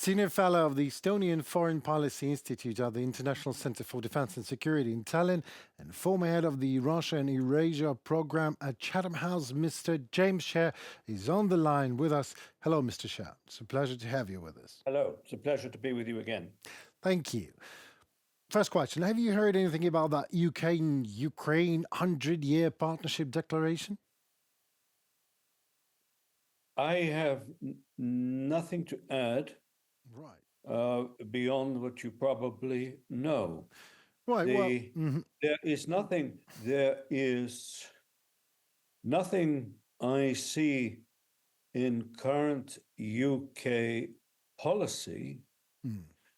Senior Fellow of the Estonian Foreign Policy Institute at the International Center for Defense and Security in Tallinn and former head of the Russia and Eurasia program at Chatham House, Mr. James Sherr, is on the line with us. Hello, Mr. Sherr. It's a pleasure to have you with us. Hello. It's a pleasure to be with you again. Thank you. First question. Have you heard anything about that UK-Ukraine 100-year partnership declaration? I have nothing to add beyond what you probably know. Right. There is nothing I see in current UK policy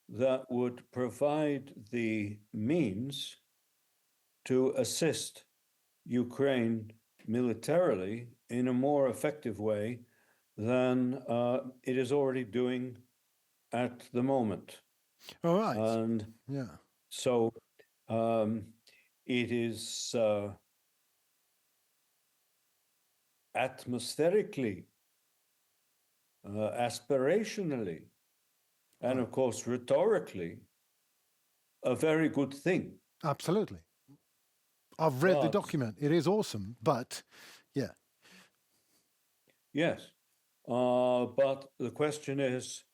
that would provide the means to assist Ukraine militarily in a more effective way than it is already doing at the moment. All right. And so it is atmospherically, aspirationally, and of course rhetorically, a very good thing. Absolutely. I've read the document. It is awesome, but yeah. Yes. But the question is,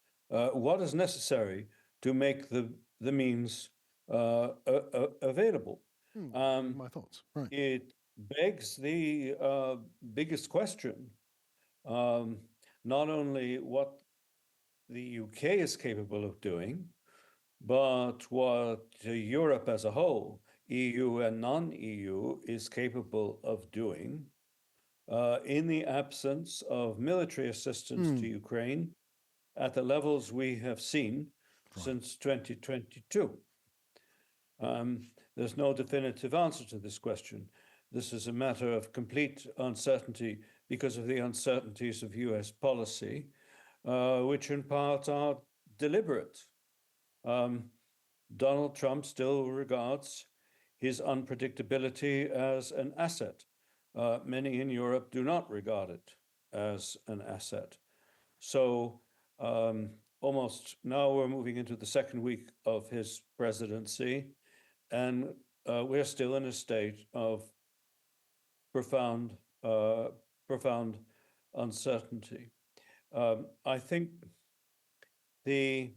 what is necessary to make the means available? My thoughts. Right. It begs the biggest question, not only what the UK is capable of doing, but what Europe as a whole, EU and non-EU, is capable of doing in the absence of military assistance to Ukraine at the levels we have seen since 2022. There's no definitive answer to this question. This is a matter of complete uncertainty because of the uncertainties of US policy, which in part are deliberate. Donald Trump still regards his unpredictability as an asset. Many in Europe do not regard it as an asset. So almost now we're moving into the second week of his presidency, and we're still in a state of profound uncertainty. I think the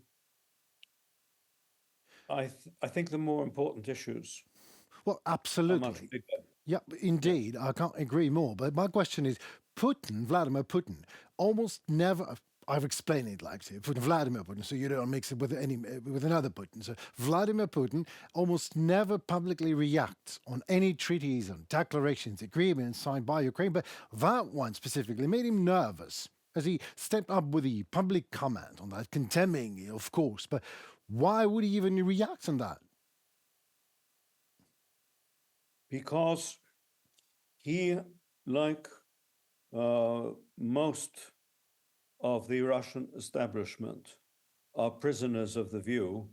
more important issues. Well, absolutely. Yeah, indeed. I can't agree more. But my question is, Vladimir Putin, almost never. I've explained it like Vladimir Putin, so you don't mix it with another Putin. So Vladimir Putin almost never publicly reacts on any treaties, on declarations, agreements signed by Ukraine. But that one specifically made him nervous as he stepped up with the public comment on that, condemning, of course. But why would he even react on that? Because he, like most of the Russian establishment, are prisoners of the view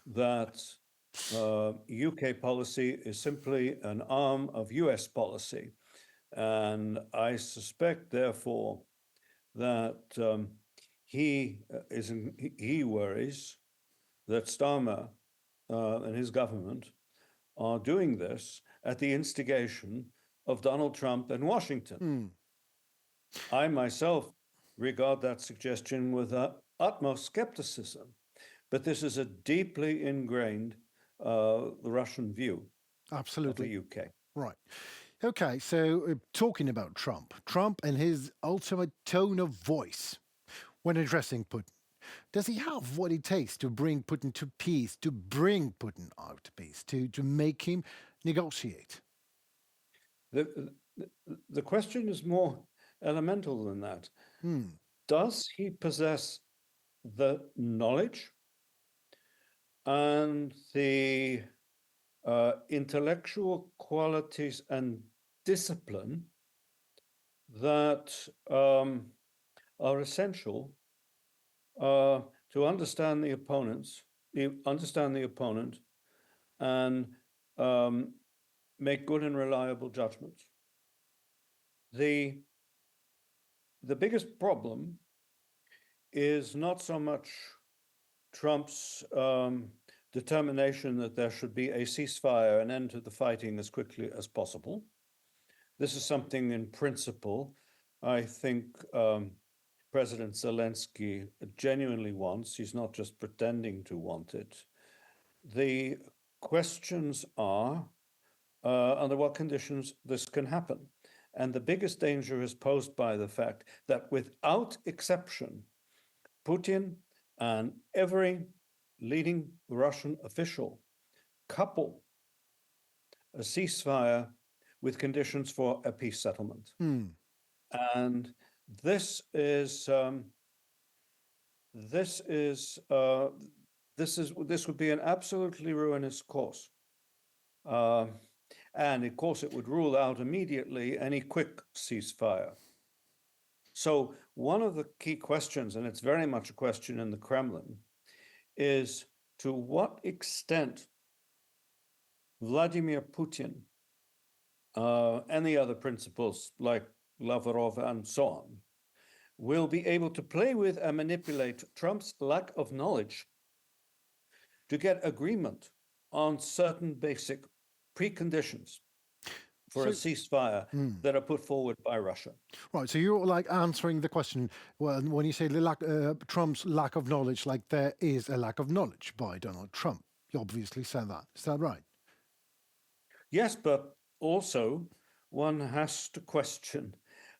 that UK policy is simply an arm of US policy. And I suspect, therefore, that he worries that Starmer and his government are doing this at the instigation of Donald Trump and Washington. I myself regard that suggestion with utmost skepticism, but this is a deeply ingrained Russian view. Absolutely. Of the UK. Right. Okay, so talking about Trump and his ultimate tone of voice when addressing Putin. Does he have what it takes to bring Putin to peace, to bring Putin out to peace, to make him negotiate? The question is more elemental than that. Does he possess the knowledge and the intellectual qualities and discipline that are essential to understand the opponent and make good and reliable judgments? The biggest problem is not so much Trump's determination that there should be a ceasefire, an end to the fighting as quickly as possible. This is something in principle I think President Zelensky genuinely wants. He's not just pretending to want it. The questions are under what conditions this can happen. And the biggest danger is posed by the fact that without exception, Putin and every leading Russian official couple a ceasefire with conditions for a peace settlement. And this would be an absolutely ruinous course. And of course, it would rule out immediately any quick ceasefire. So one of the key questions, and it's very much a question in the Kremlin, is to what extent Vladimir Putin and the other principals like Lavrov and so on will be able to play with and manipulate Trump's lack of knowledge to get agreement on certain basic preconditions for a ceasefire that are put forward by Russia. Right, so you're like answering the question when you say Trump's lack of knowledge, like there is a lack of knowledge by Donald Trump. You obviously said that. Is that right? Yes, but also one has to question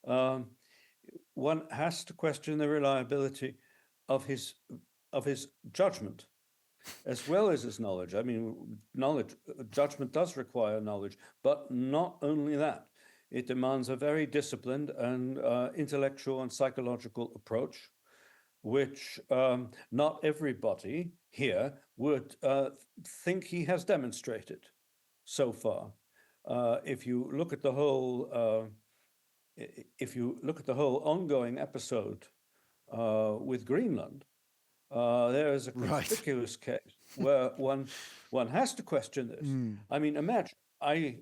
the reliability of his judgment as well as his knowledge. I mean, judgment does require knowledge, but not only that. It demands a very disciplined and intellectual and psychological approach, which not everybody here would think he has demonstrated so far. If you look at the whole ongoing episode with Greenland, there is a conspicuous case where one has to question this. I mean, imagine I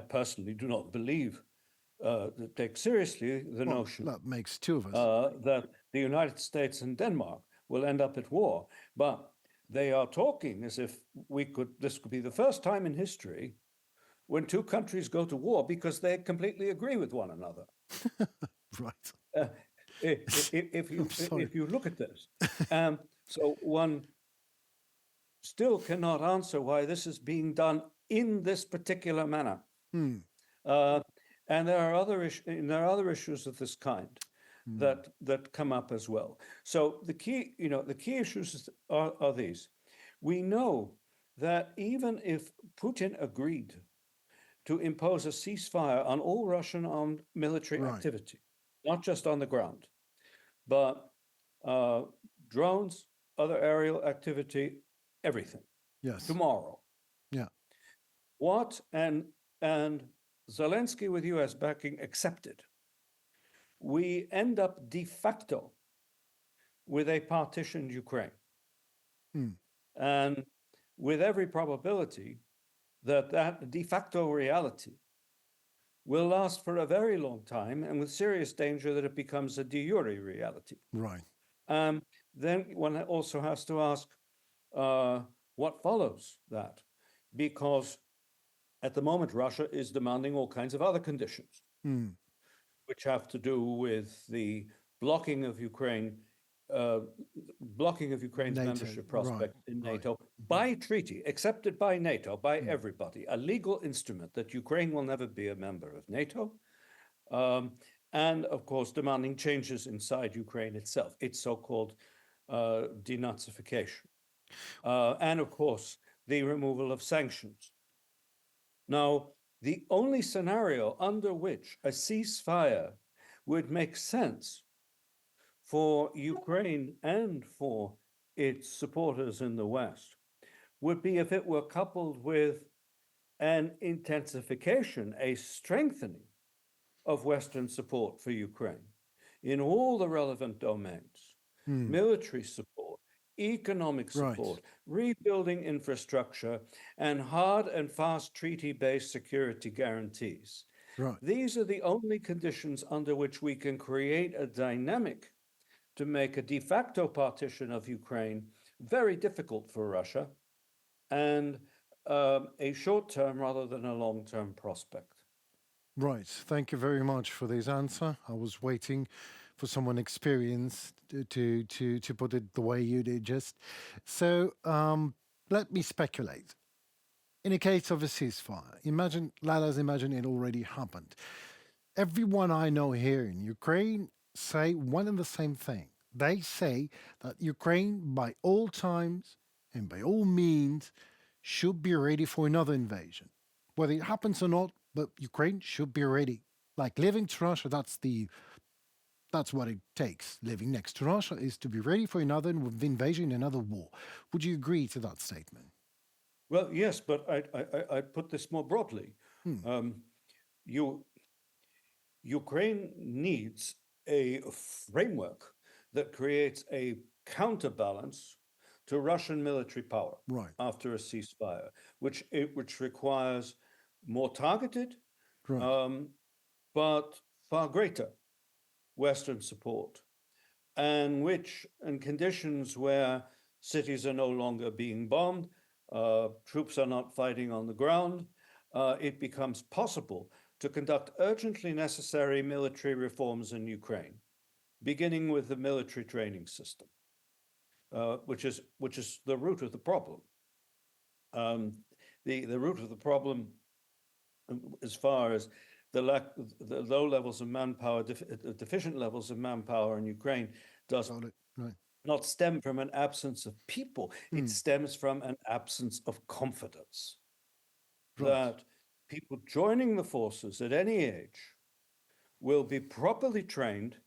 personally do not believe take seriously the notion that makes two of us that the United States and Denmark will end up at war, but they are talking as if this could be the first time in history when two countries go to war because they completely agree with one another. Right. If you look at this, so one still cannot answer why this is being done in this particular manner. And there are other issues of this kind that come up as well. So the key issues are these. We know that even if Putin agreed to impose a ceasefire on all Russian armed military activity, not just on the ground, but drones, other aerial activity, everything. Yes. Tomorrow. Yeah. What and Zelensky with US backing accepted. We end up de facto with a partitioned Ukraine. And with every probability that de facto reality will last for a very long time and with serious danger that it becomes a de jure reality. Right. Then one also has to ask what follows that, because at the moment Russia is demanding all kinds of other conditions, which have to do with the blocking of Ukraine's NATO, membership prospect in NATO by treaty, accepted by NATO, by everybody, a legal instrument that Ukraine will never be a member of NATO, and of course demanding changes inside Ukraine itself, its so-called denazification, and of course the removal of sanctions. Now, the only scenario under which a ceasefire would make sense for Ukraine and for its supporters in the West would be if it were coupled with an intensification, a strengthening of Western support for Ukraine in all the relevant domains, military support, economic support, rebuilding infrastructure, and hard and fast treaty-based security guarantees. These are the only conditions under which we can create a dynamic to make a de facto partition of Ukraine very difficult for Russia and a short-term rather than a long-term prospect. Right. Thank you very much for this answer. I was waiting for someone experienced to put it the way you did just. So let me speculate. In a case of a ceasefire, let us imagine it already happened. Everyone I know here in Ukraine say one and the same thing. They say that Ukraine, by all times and by all means, should be ready for another invasion. Whether it happens or not, but Ukraine should be ready. Like living to Russia, that's what it takes. Living next to Russia is to be ready for another invasion, another war. Would you agree to that statement? Well, yes, but I'd put this more broadly. Ukraine needs a framework that creates a counterbalance to Russian military power Right. after a ceasefire, which requires more targeted, Right. but far greater Western support, and conditions where cities are no longer being bombed, troops are not fighting on the ground, it becomes possible to conduct urgently necessary military reforms in Ukraine, beginning with the military training system, which is the root of the problem. The root of the problem, as far as the low levels of manpower, deficient levels of manpower in Ukraine, does not stem from an absence of people. It stems from an absence of confidence. That people joining the forces at any age will be properly trained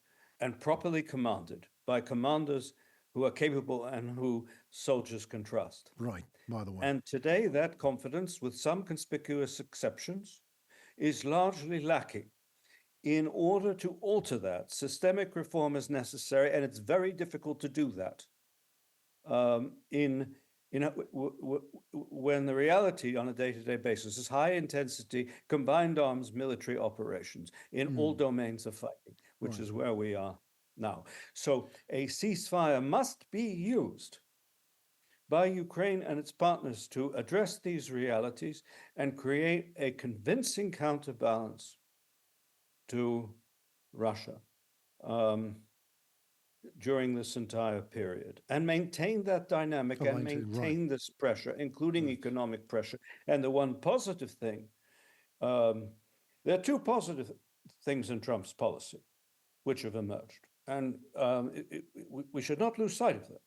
and properly commanded by commanders who are capable and who soldiers can trust. Right, by the way. And today, that confidence, with some conspicuous exceptions, is largely lacking. In order to alter that, systemic reform is necessary, and it's very difficult to do that. When the reality on a day-to-day basis is high intensity combined arms military operations in all domains of fighting, which is where we are now. So a ceasefire must be used by Ukraine and its partners to address these realities and create a convincing counterbalance to Russia during this entire period, and maintain that dynamic and maintain this pressure, including economic pressure. And the one positive thing, there are two positive things in Trump's policy which have emerged, and we should not lose sight of them.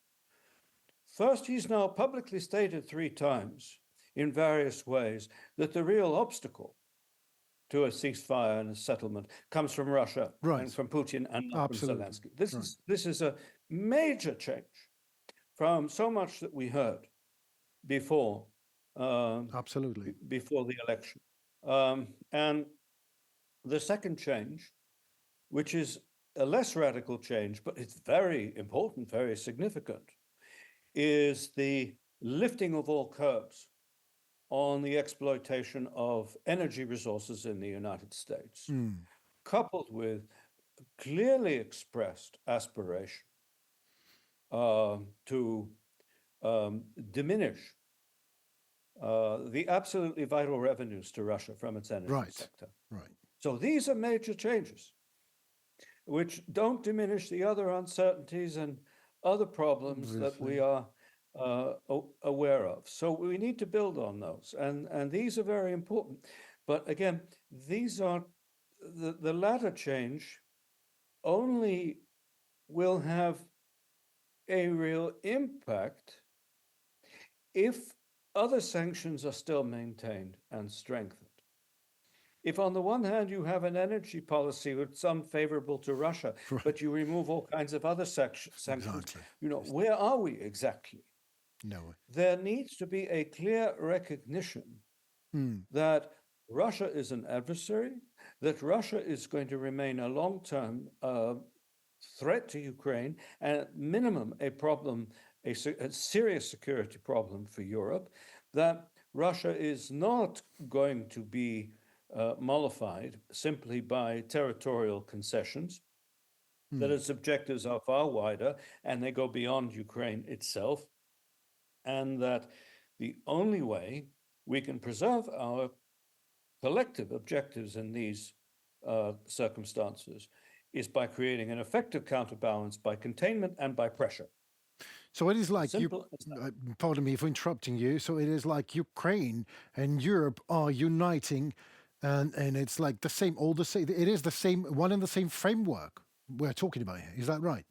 First, he's now publicly stated 3 times in various ways that the real obstacle to a ceasefire and a settlement comes from Russia and from Putin and not from Zelensky. This is a major change from so much that we heard before before the election. And the second change, which is a less radical change, but it's very important, very significant, is the lifting of all curbs on the exploitation of energy resources in the United States, coupled with clearly expressed aspiration to diminish the absolutely vital revenues to Russia from its energy sector. So these are major changes, which don't diminish the other uncertainties and other problems that we are aware of. So we need to build on those, and these are very important. But again, these are the latter change only will have a real impact if other sanctions are still maintained and strengthened. If on the one hand you have an energy policy that's unfavorable to Russia, but you remove all kinds of other sanctions, where are we exactly? No. There needs to be a clear recognition that Russia is an adversary, that Russia is going to remain a long-term threat to Ukraine, and at minimum a problem, a serious security problem for Europe, that Russia is not going to be mollified simply by territorial concessions, that its objectives are far wider and they go beyond Ukraine itself, and that the only way we can preserve our collective objectives in these circumstances is by creating an effective counterbalance by containment and by pressure. So it is like Simple as that. pardon me for interrupting you. So it is like Ukraine and Europe are uniting, and it's like the same, all the same. It is the same, one and the same framework we're talking about here. Is that right?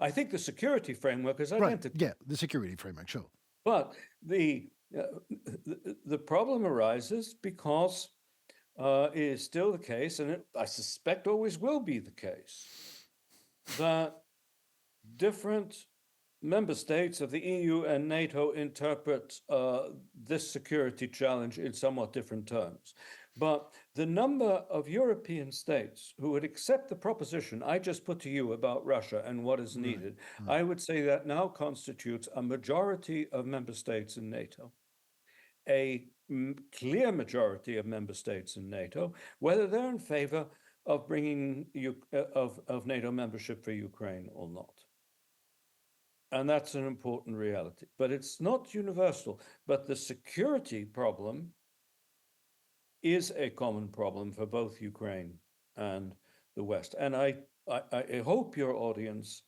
I think the security framework is Right. identical. Yeah, the security framework. Sure. But the problem arises because it is still the case, and I suspect always will be the case, that different member states of the EU and NATO interpret this security challenge in somewhat different terms. But the number of European states who would accept the proposition I just put to you about Russia and what is needed, I would say that now constitutes a majority of member states in NATO, a clear majority of member states in NATO, whether they're in favor of bringing of NATO membership for Ukraine or not. And that's an important reality. But it's not universal. But the security problem is a common problem for both Ukraine and the West. And I hope your audience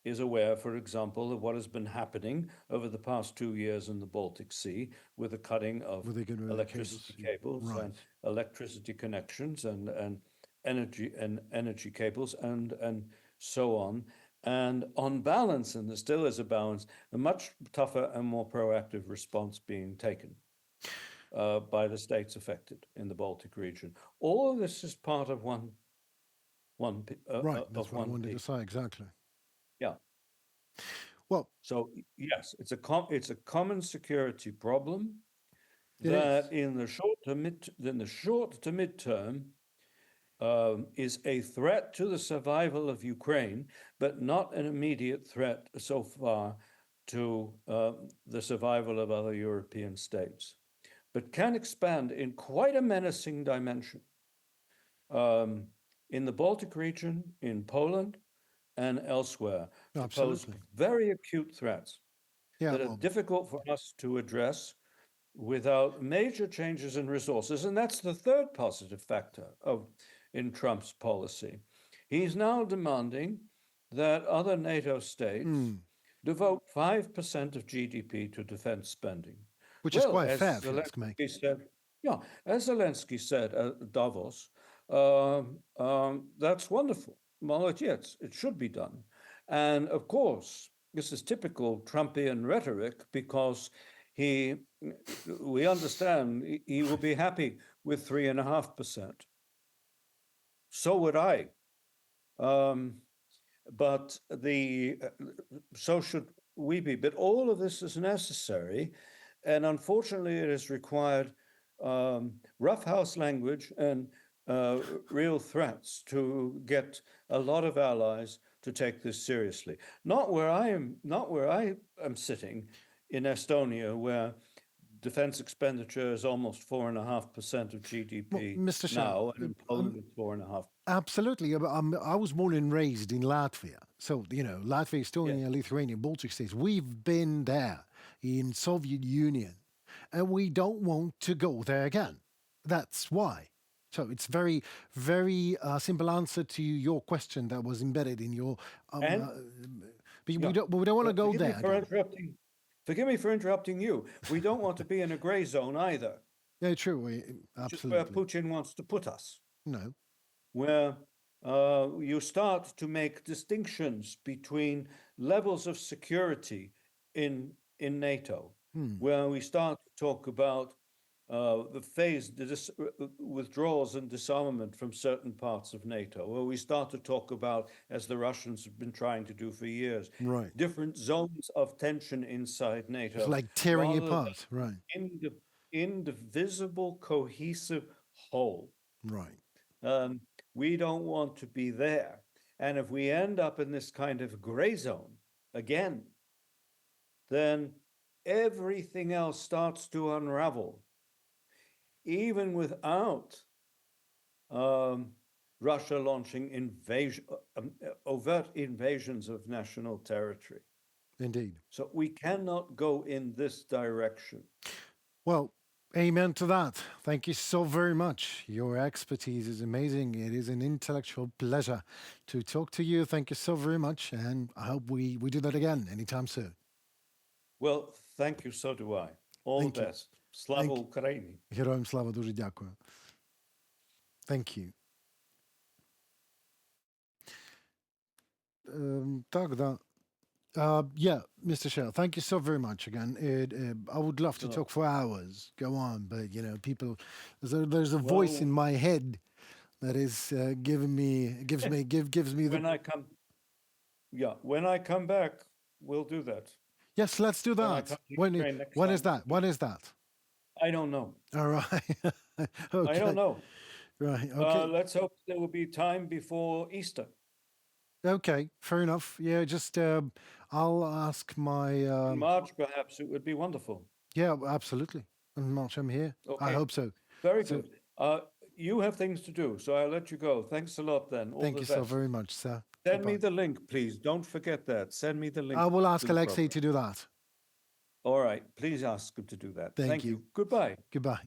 is aware, for example, of what has been happening over the past 2 years in the Baltic Sea with the cutting of electricity cables Right. and electricity connections and energy cables and so on. And on balance, and there still is a balance, a much tougher and more proactive response being taken by the states affected in the Baltic region. All of this is part of one Right. That's what I wanted to piece. say exactly. Yeah. Well, So yes, it's a common security problem It that is. in the short to midterm is a threat to the survival of Ukraine, but not an immediate threat so far to the survival of other European states, but can expand in quite a menacing dimension in the Baltic region, in Poland, and elsewhere, to pose Absolutely. very acute threats Yeah. that are Well, difficult for us to address without major changes in resources. And that's the third positive factor in Trump's policy. He's now demanding that other NATO states devote 5% of GDP to defense spending. which is Well, quite as fair, if you ask me. Zelensky said, yeah, as Zelensky said at Davos, that's wonderful. Well, yes, it should be done. And of course, this is typical Trumpian rhetoric because we understand he will be happy with 3.5%. So would I. But so should we be. But all of this is necessary. And unfortunately, it has required roughhouse language and real threats to get a lot of allies to take this seriously. Not where I am sitting in Estonia, where defense expenditure is almost 4.5% of GDP Mr. Sherr, now, and in Poland it's 4.5%. Absolutely. I was born and raised in Latvia. So, Latvia, Estonia, Lithuania, Baltic states, we've been there in Soviet Union, and we don't want to go there again. That's why. So it's very, very simple answer to your question that was embedded in your. We don't want to go there. Forgive me for interrupting you. We don't want to be in a gray zone either. Yeah, true. Absolutely. Which is where Putin wants to put us. No. Where you start to make distinctions between levels of security in NATO, where we start to talk about the phased withdrawals and disarmament from certain parts of NATO, where we start to talk about, as the Russians have been trying to do for years, Right. different zones of tension inside NATO. It's like tearing apart. Right. Indivisible, cohesive whole. Right. We don't want to be there. And if we end up in this kind of gray zone again, then everything else starts to unravel, even without Russia launching overt invasions of national territory. Indeed. So we cannot go in this direction. Well, amen to that. Thank you so very much. Your expertise is amazing. It is an intellectual pleasure to talk to you. Thank you so very much. And I hope we do that again anytime soon. Well, thank you, so do I. All Thank the you. best. Slava Ukraini. Героям слава, дуже дякую. Thank you. Так, да. Yeah, Mr. Sherr, thank you so very much again. I would love to talk for hours, go on, but you know, people, there's a voice in my head that is gives me When I come, when I come back, we'll do that. Yes, let's do that. When is that? When is that? I don't know. All right. Okay. I don't know. Right. Okay. Let's hope there will be time before Easter. Okay. Fair enough. Yeah. Just I'll ask my. In March, perhaps it would be wonderful. Yeah. Absolutely. In March, I'm here. Okay. I hope so. Very good. You have things to do, so I'll let you go. Thanks a lot, then. All Thank the you best. so very much, sir. Send me the link, please. Don't forget that. Send me the link. I will ask to the Alexei program. to do that. All right. Please ask him to do that. Thank Thank you. you. Goodbye. Goodbye.